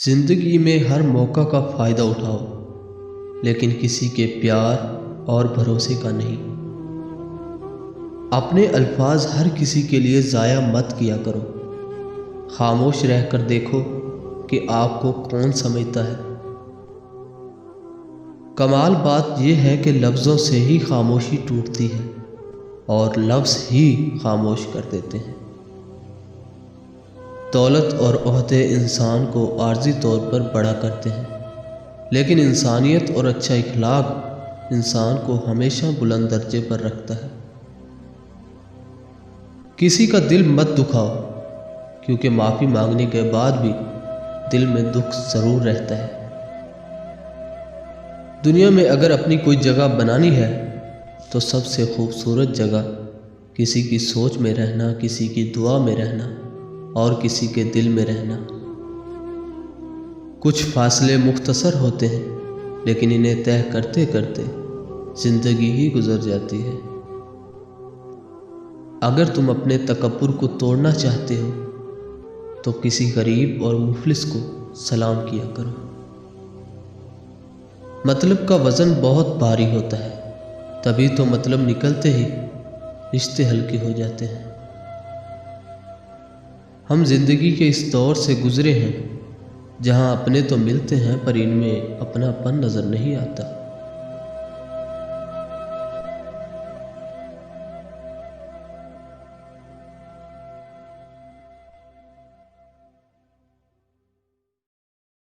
जिंदगी में हर मौका का फ़ायदा उठाओ, लेकिन किसी के प्यार और भरोसे का नहीं। अपने अल्फाज हर किसी के लिए ज़ाया मत किया करो। खामोश रहकर देखो कि आपको कौन समझता है। कमाल बात यह है कि लफ्ज़ों से ही खामोशी टूटती है और लफ्ज़ ही खामोश कर देते हैं। दौलत और ओहदे इंसान को आर्जी तौर पर बड़ा करते हैं, लेकिन इंसानियत और अच्छा इखलाक इंसान को हमेशा बुलंद दर्जे पर रखता है। किसी का दिल मत दुखाओ, क्योंकि माफ़ी मांगने के बाद भी दिल में दुख ज़रूर रहता है। दुनिया में अगर अपनी कोई जगह बनानी है तो सबसे खूबसूरत जगह किसी की सोच में रहना, किसी की दुआ में रहना और किसी के दिल में रहना। कुछ फासले मुख्तसर होते हैं, लेकिन इन्हें तय करते करते ज़िंदगी ही गुजर जाती है। अगर तुम अपने तकब्बुर को तोड़ना चाहते हो तो किसी गरीब और मुफलिस को सलाम किया करो। मतलब का वज़न बहुत भारी होता है, तभी तो मतलब निकलते ही रिश्ते हल्के हो जाते हैं। हम जिंदगी के इस दौर से गुजरे हैं जहां अपने तो मिलते हैं पर इनमें अपनापन नज़र नहीं आता।